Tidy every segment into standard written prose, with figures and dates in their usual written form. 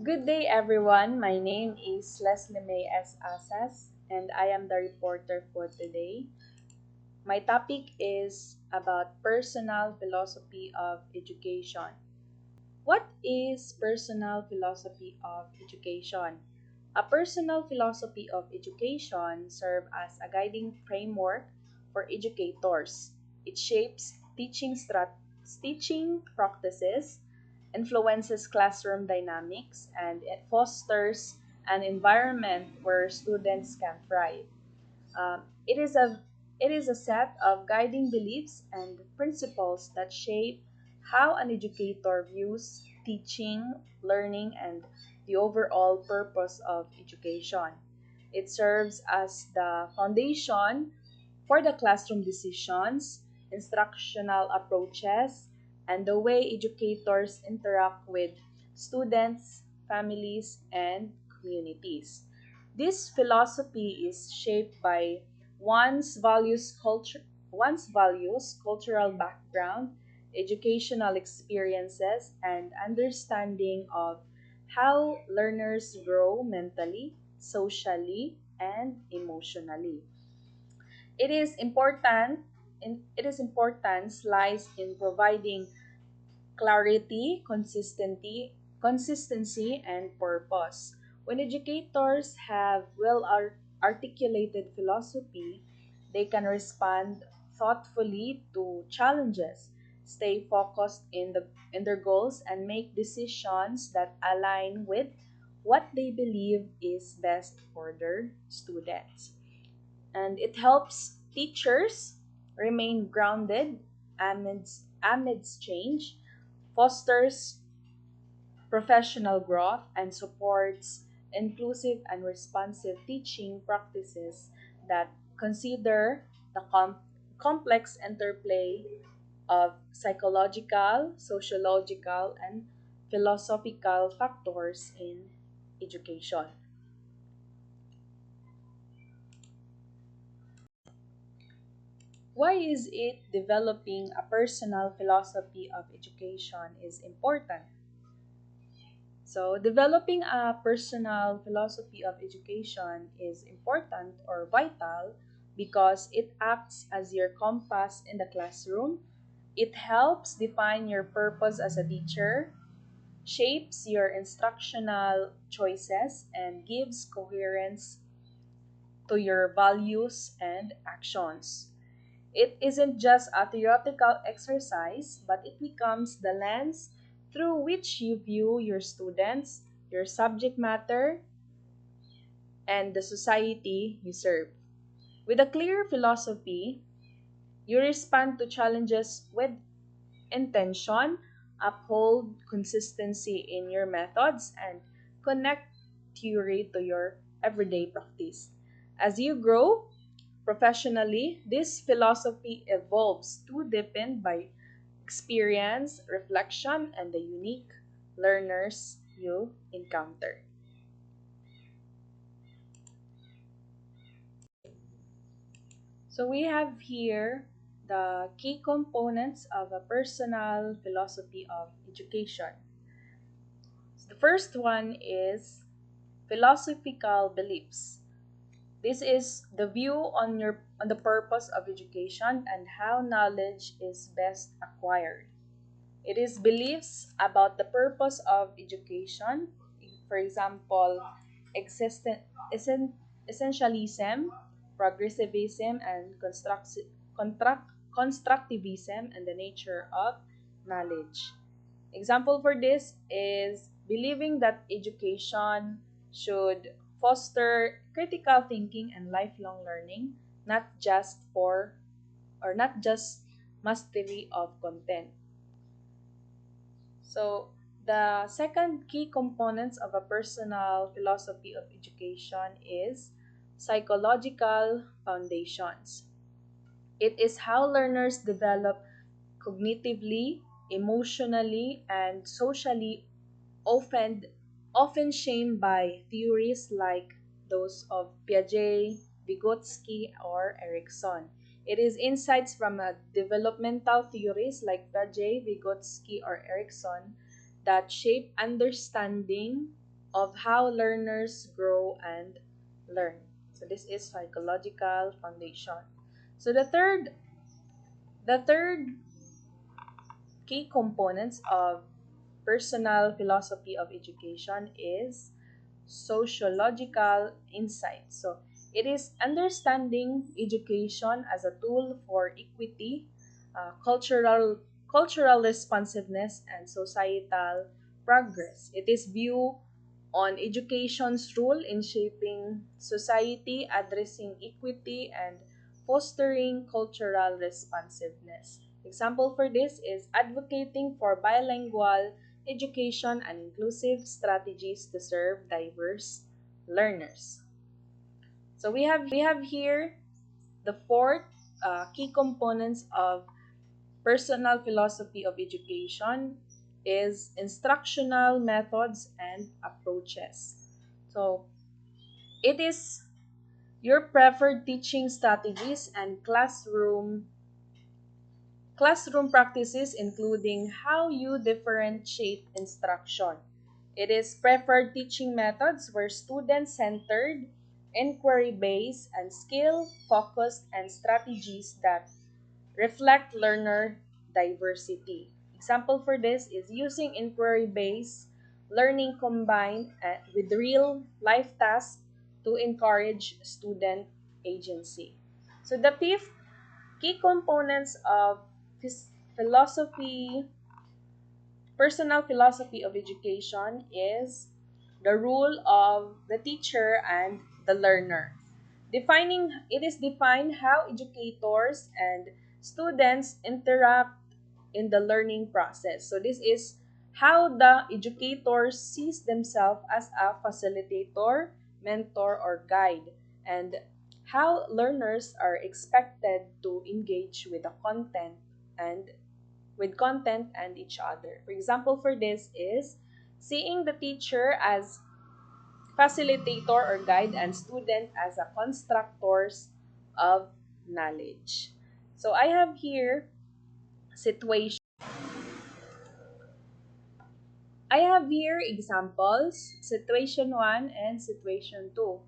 Good day, everyone. My name is Leslie May S. Asas, and I am the reporter for today. My topic is about personal philosophy of education. What is personal philosophy of education? A personal philosophy of education serves as a guiding framework for educators. It shapes teaching practices, influences classroom dynamics, and it fosters an environment where students can thrive. Um, it is a it is a set of guiding beliefs and principles that shape how an educator views teaching, learning, and the overall purpose of education. It serves as the foundation for the classroom decisions, instructional approaches, and the way educators interact with students, families, and communities. This philosophy is shaped by one's values, cultural background, educational experiences, and understanding of how learners grow mentally, socially, and emotionally. It is important its importance lies in providing clarity, consistency, and purpose. When educators have articulated philosophy, they can respond thoughtfully to challenges, stay focused in their goals, and make decisions that align with what they believe is best for their students. And it helps teachers remain grounded amidst change, fosters professional growth, and supports inclusive and responsive teaching practices that consider the complex interplay of psychological, sociological, and philosophical factors in education. Why is it developing a personal philosophy of education is important? So, developing a personal philosophy of education is important or vital because it acts as your compass in the classroom. It helps define your purpose as a teacher, shapes your instructional choices, and gives coherence to your values and actions. It isn't just a theoretical exercise, but it becomes the lens through which you view your students, your subject matter, and the society you serve. With a clear philosophy, you respond to challenges with intention, uphold consistency in your methods, and connect theory to your everyday practice. As you grow, professionally, this philosophy evolves to deepen by experience, reflection, and the unique learners you encounter. So we have here the key components of a personal philosophy of education. So the first one is philosophical beliefs. This is the view on the purpose of education and how knowledge is best acquired. It is beliefs about the purpose of education, for example, existent, essentialism, progressivism, and constructivism, and the nature of knowledge. Example for this is believing that education should foster critical thinking and lifelong learning, not just for or not just mastery of content. So, the second key components of a personal philosophy of education is psychological foundations. It is how learners develop cognitively, emotionally, and socially, often often shamed by theories like those of Piaget, Vygotsky, or Erikson. It is insights from developmental theories like Piaget, Vygotsky, or Erikson that shape understanding, of how learners grow and learn. So this is psychological foundation. So the third key components of personal philosophy of education is sociological insight. So it is understanding education as a tool for equity, cultural responsiveness, and societal progress. It is view on education's role in shaping society, addressing equity, and fostering cultural responsiveness. Example for this is advocating for bilingual education and inclusive strategies to serve diverse learners. So we have here the fourth key components of personal philosophy of education is instructional methods and approaches. So it is your preferred teaching strategies and classroom practices, including how you differentiate instruction. It is preferred teaching methods where student-centered, inquiry-based, and skill-focused and strategies that reflect learner diversity. Example for this is using inquiry-based learning combined with real-life tasks to encourage student agency. So the fifth key components of philosophy, personal philosophy of education is the role of the teacher and the learner. It is defined how educators and students interact in the learning process. So this is how the educator sees themselves as a facilitator, mentor, or guide, and how learners are expected to engage with the content and each other. For example, for this is seeing the teacher as facilitator or guide and student as a constructors of knowledge. So I have here situation. I have here examples, situation 1 and situation 2.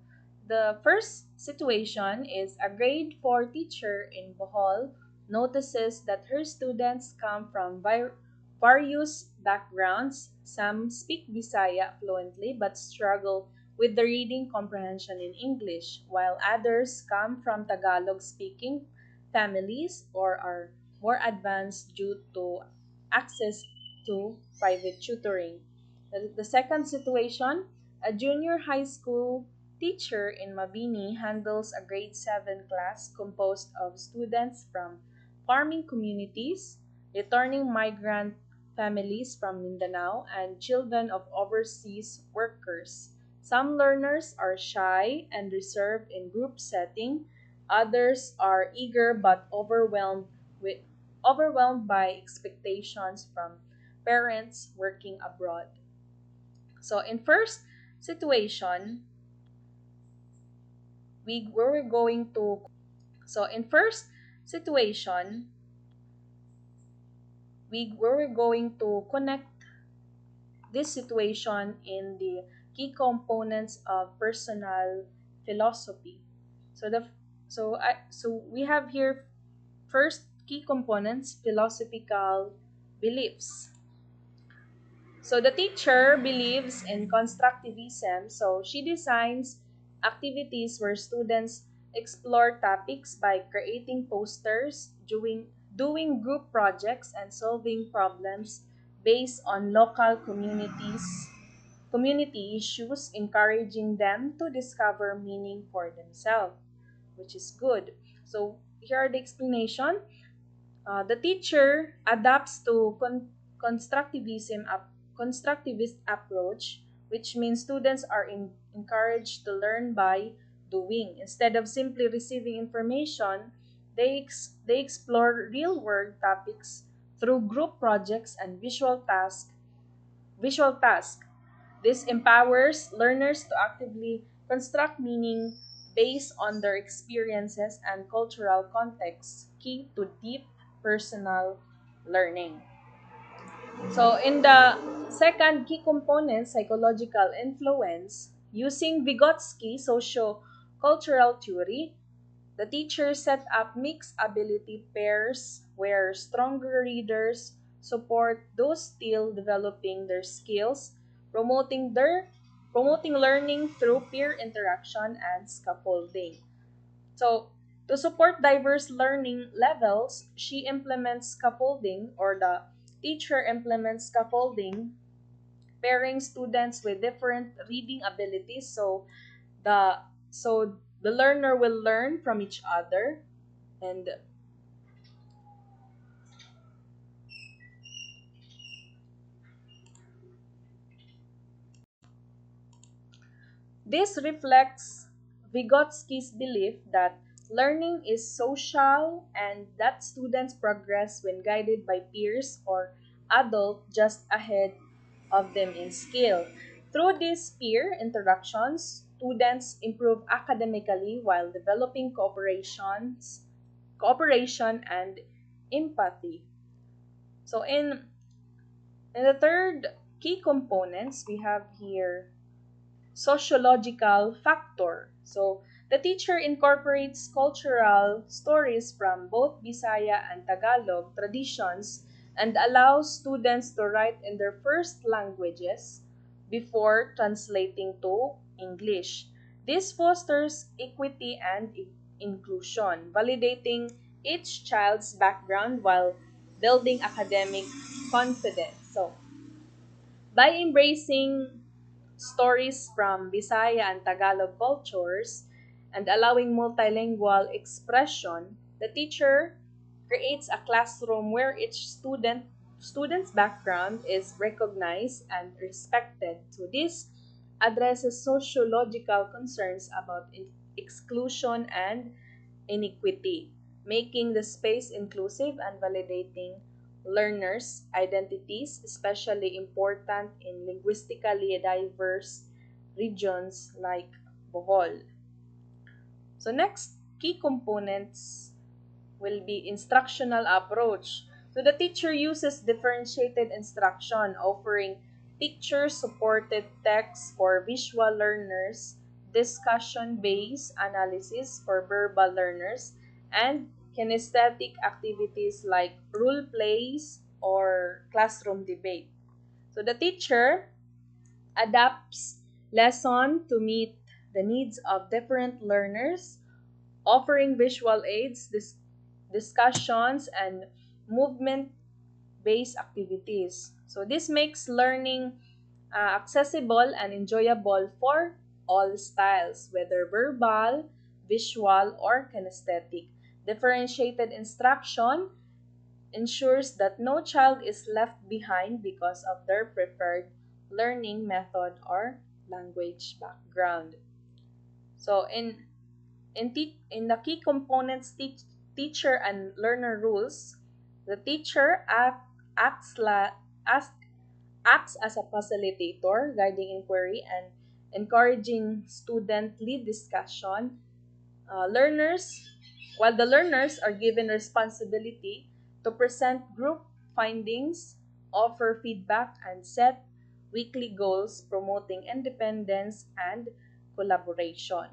The first situation is a grade 4 teacher in Bohol notices that her students come from various backgrounds. Some speak Bisaya fluently but struggle with the reading comprehension in English, while others come from Tagalog speaking families or are more advanced due to access to private tutoring. The second situation, a junior high school teacher in Mabini handles a grade 7 class composed of students from farming communities, returning migrant families from Mindanao, and children of overseas workers. Some learners are shy and reserved in group setting. Others are eager but overwhelmed by expectations from parents working abroad. So in first situation, we were going to so in first situation, we were going to connect this situation in the key components of personal philosophy. So the so we have here first key components philosophical beliefs. So the teacher believes in constructivism, so she designs activities where students explore topics by creating posters, doing group projects, and solving problems based on local community issues, encouraging them to discover meaning for themselves, which is good. So here are the explanation. The teacher adapts to constructivist approach, which means students are encouraged to learn by doing. Instead of simply receiving information, they explore real-world topics through group projects and Visual task. This empowers learners to actively construct meaning based on their experiences and cultural context, key to deep personal learning. So in the second key component, psychological influence, using Vygotsky socio-cultural theory, the teacher set up mixed ability pairs where stronger readers support those still developing their skills, promoting their promoting learning through peer interaction and scaffolding. So, to support diverse learning levels, she implements scaffolding, or the teacher implements scaffolding, pairing students with different reading abilities. The so the learner will learn from each other, and this reflects Vygotsky's belief that learning is social and that students progress when guided by peers or adults just ahead of them in skill. Through these peer interactions, students improve academically while developing cooperation and empathy. So in the third key components, we have here sociological factor. So, the teacher incorporates cultural stories from both Bisaya and Tagalog traditions and allows students to write in their first languages before translating to English. This fosters equity and inclusion, validating each child's background while building academic confidence. So, by embracing stories from Bisaya and Tagalog cultures and allowing multilingual expression, the teacher creates a classroom where each student's background is recognized and respected. So this addresses sociological concerns about exclusion and inequity, making the space inclusive and validating learners' identities, especially important in linguistically diverse regions like Bohol. So next, key components will be instructional approach. So the teacher uses differentiated instruction, offering picture-supported text for visual learners, discussion-based analysis for verbal learners, and kinesthetic activities like role plays or classroom debate. So the teacher adapts lesson to meet the needs of different learners, offering visual aids, discussions, and movement based activities. So, this makes learning accessible and enjoyable for all styles, whether verbal, visual, or kinesthetic. Differentiated instruction ensures that no child is left behind because of their preferred learning method or language background. So, in the key components teacher and learner rules, the teacher acts, la, ask, acts as a facilitator, guiding inquiry and encouraging student lead discussion. Learners, while the learners are given responsibility to present group findings, offer feedback, and set weekly goals, promoting independence and collaboration.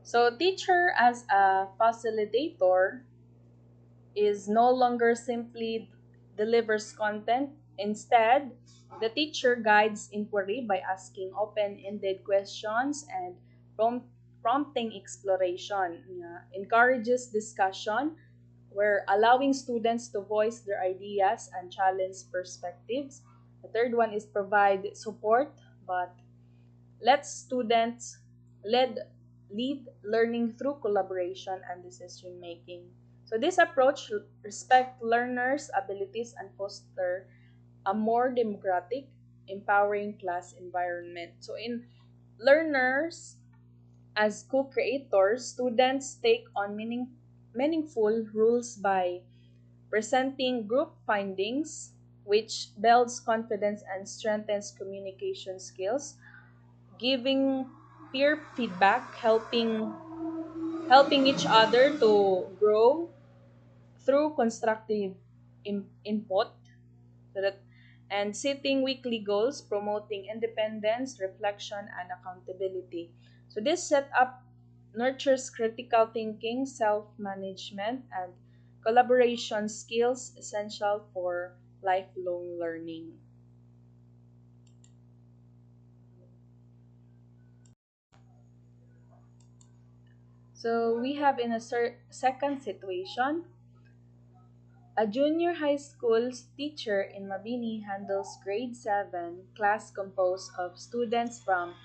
So, teacher as a facilitator is no longer simply delivers content. Instead, the teacher guides inquiry by asking open-ended questions and prompting exploration. Yeah, encourages discussion, where allowing students to voice their ideas and challenge perspectives. The third one is provide support, but let students lead, lead learning through collaboration and decision making. So this approach respect learners' abilities and foster a more democratic, empowering class environment. So in learners as co-creators, students take on meaningful rules by presenting group findings, which builds confidence and strengthens communication skills, giving peer feedback, helping each other to grow, through constructive input, so that, and setting weekly goals, promoting independence, reflection, and accountability. So this setup nurtures critical thinking, self-management, and collaboration skills essential for lifelong learning. So we have in a second situation, a junior high school teacher in Mabini handles grade 7 class composed of students from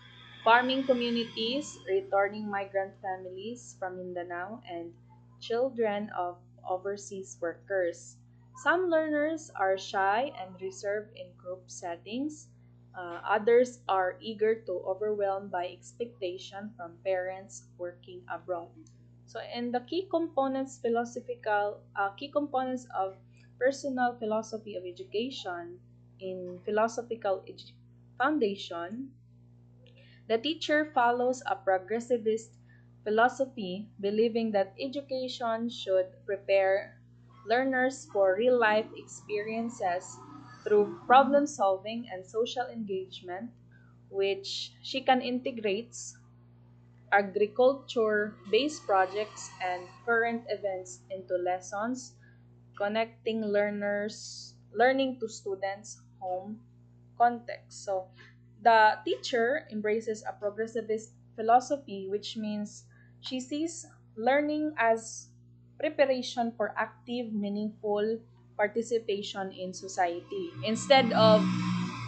farming communities, returning migrant families from Mindanao, and children of overseas workers. Some learners are shy and reserved in group settings. Others are eager to overwhelmed by expectation from parents working abroad. So, and the key components of personal philosophy of education in foundation, the teacher follows a progressivist philosophy, believing that education should prepare learners for real life experiences through problem solving and social engagement, which she can integrate agriculture-based projects and current events into lessons, connecting learning to students' home context. So, the teacher embraces a progressivist philosophy, which means she sees learning as preparation for active, meaningful participation in society. Instead of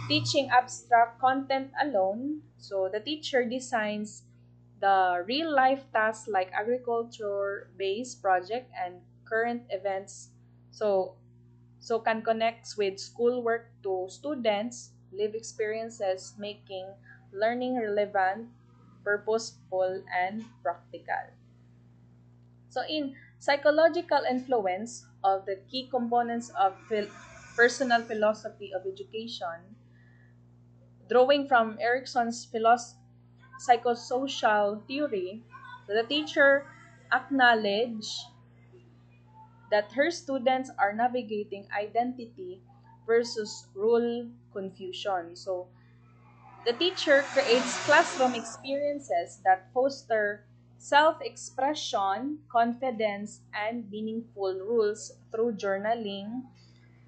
teaching abstract content alone, so the teacher designs the real life tasks like agriculture based project and current events, so can connect with schoolwork to students live experiences, making learning relevant, purposeful, and practical. So in psychological influence of the key components of personal philosophy of education, drawing from Erickson's psychosocial theory, the teacher acknowledged that her students are navigating identity versus role confusion. So, the teacher creates classroom experiences that foster self expression, confidence, and meaningful rules through journaling,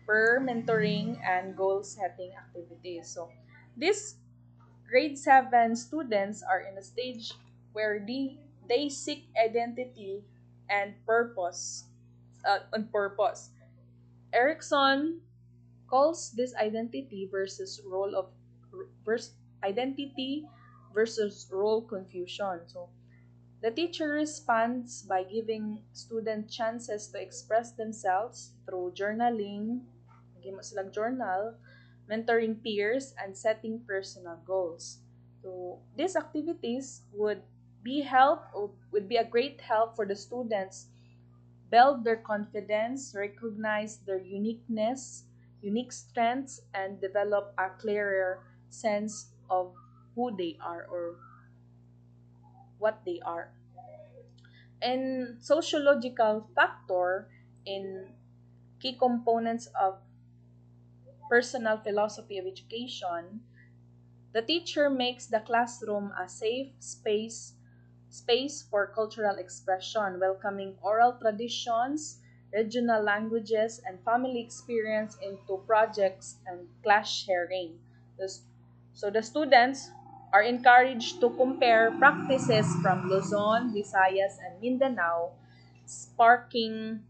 peer mentoring, and goal setting activities. So, these grade 7 students are in a stage where they seek identity and purpose on purpose. Erickson calls this vers- identity versus role confusion. So the teacher responds by giving students chances to express themselves through journaling, naging mo silang journal, mentoring peers, and setting personal goals. So these activities would be a great help for the students build their confidence, recognize their unique strengths, and develop a clearer sense of who they are or what they are. And sociological factor in key components of personal philosophy of education, the teacher makes the classroom a safe space for cultural expression, welcoming oral traditions, regional languages, and family experience into projects and class sharing. Thus- So the students are encouraged to compare practices from Luzon, Visayas, and Mindanao, sparking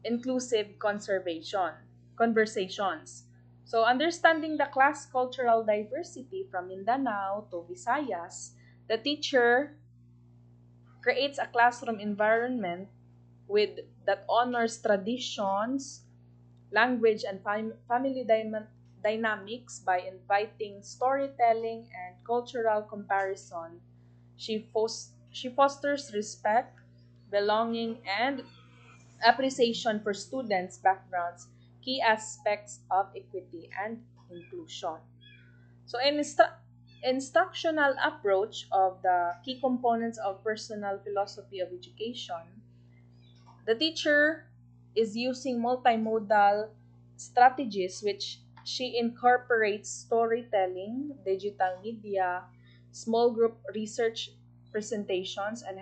inclusive conversations. So understanding the class cultural diversity from Mindanao to Visayas, the teacher creates a classroom environment with that honors traditions, language, and family dynamics by inviting storytelling and cultural comparison. She fosters respect, belonging, and appreciation for students' backgrounds, key aspects of equity and inclusion. So, instructional approach of the key components of personal philosophy of education, the teacher is using multimodal strategies, which she incorporates storytelling, digital media, small group research presentations, and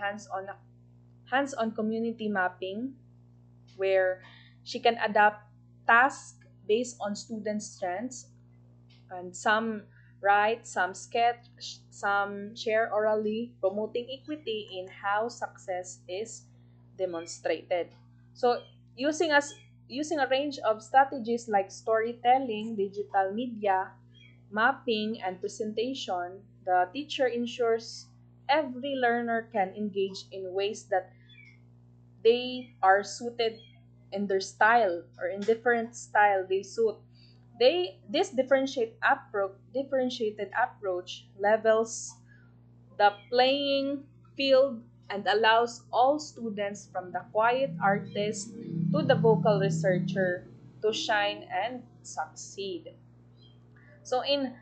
hands-on community mapping, where she can adapt tasks based on students' strengths, and some write, some sketch, some share orally, promoting equity in how success is demonstrated. So using a range of strategies like storytelling, digital media, mapping, and presentation, the teacher ensures every learner can engage in ways that they are suited in their style, or in different style they suit. This differentiated approach levels the playing field and allows all students, from the quiet artist to the vocal researcher, to shine and succeed. So in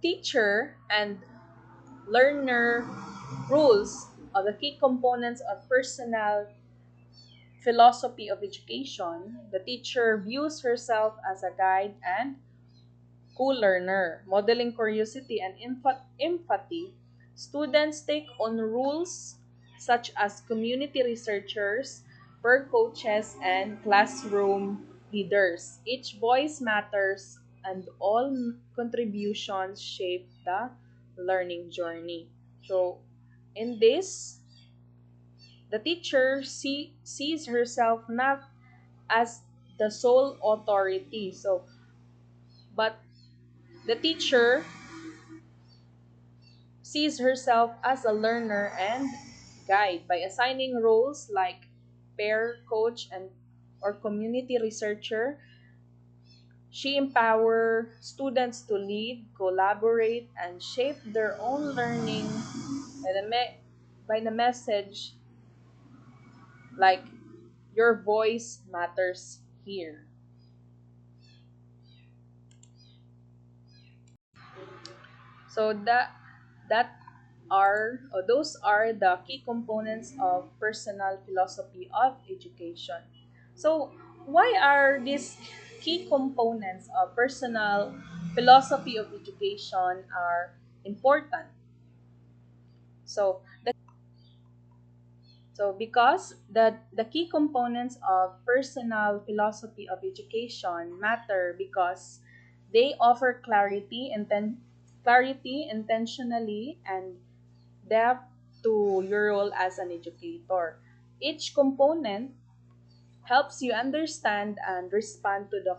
teacher and learner rules, are the key components of personal philosophy of education. The teacher views herself as a guide and co-learner, modeling curiosity and empathy. Students take on roles such as community researchers, peer coaches, and classroom leaders. Each voice matters, and all contributions shape the learning journey. So, in this, the teacher sees herself not as the sole authority. So, but the teacher sees herself as a learner and guide by assigning roles like peer coach and or community researcher. She empower students to lead, collaborate, and shape their own learning by by the message like your voice matters here. So that those are the key components of personal philosophy of education. So why are these key components of personal philosophy of education are important? So because the key components of personal philosophy of education matter because they offer clarity intentionally and depth to your role as an educator. Each component helps you understand and respond to the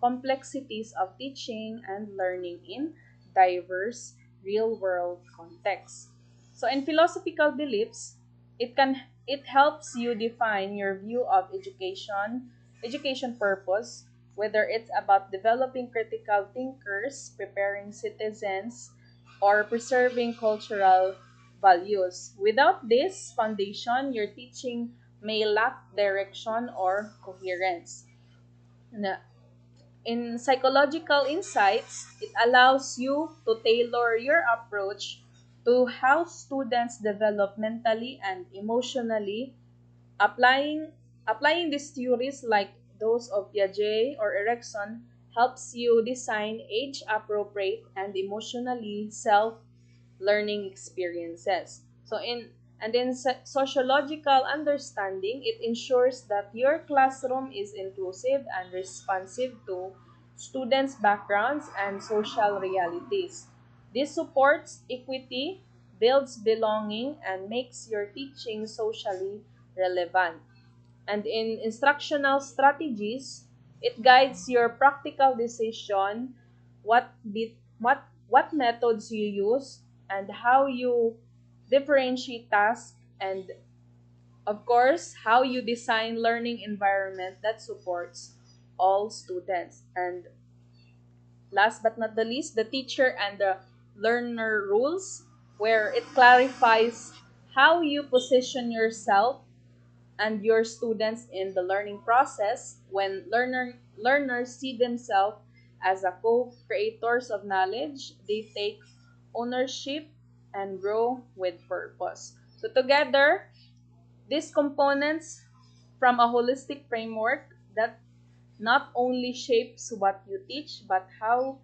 complexities of teaching and learning in diverse real world contexts. So in philosophical beliefs, it helps you define your view of education purpose, whether it's about developing critical thinkers, preparing citizens, or preserving cultural values. Without this foundation, your teaching may lack direction or coherence. Na- In psychological insights, it allows you to tailor your approach to how students develop mentally and emotionally. Applying these theories like those of Piaget or Erikson helps you design age appropriate and emotionally self learning experiences. So in sociological understanding, it ensures that your classroom is inclusive and responsive to students' backgrounds and social realities. This supports equity, builds belonging, and makes your teaching socially relevant. And in instructional strategies, it guides your practical decision, what methods you use, and how you differentiate tasks, and of course, how you design learning environment that supports all students. And last but not the least, the teacher and the learner rules, where it clarifies how you position yourself and your students in the learning process. When learners see themselves as a co-creators of knowledge, they take ownership and grow with purpose. So together, these components from a holistic framework that not only shapes what you teach, but how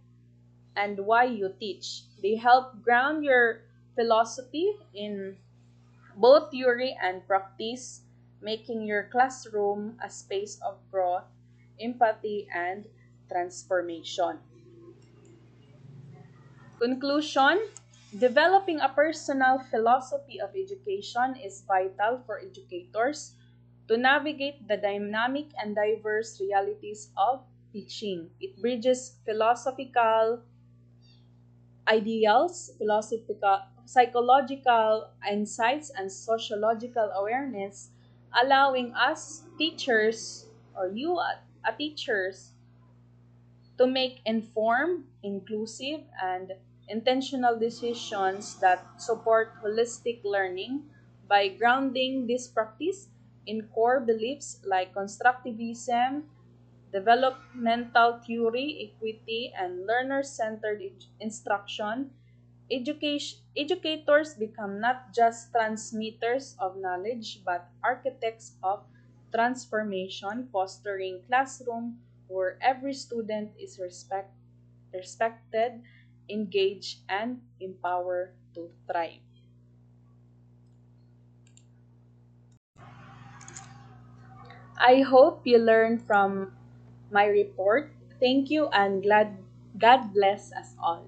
and why you teach. They help ground your philosophy in both theory and practice, making your classroom a space of growth, empathy, and transformation. Conclusion: developing a personal philosophy of education is vital for educators to navigate the dynamic and diverse realities of teaching. It bridges philosophical ideals, philosophical, psychological insights, and sociological awareness, allowing us teachers or you, a teachers, to make informed, inclusive, and intentional decisions that support holistic learning by grounding this practice in core beliefs like constructivism, developmental theory, equity, and learner centered instruction. Educators become not just transmitters of knowledge but architects of transformation, fostering classroom where every student is respected, engaged, and empowered to thrive. I hope you learned from my report. Thank you and God bless us all.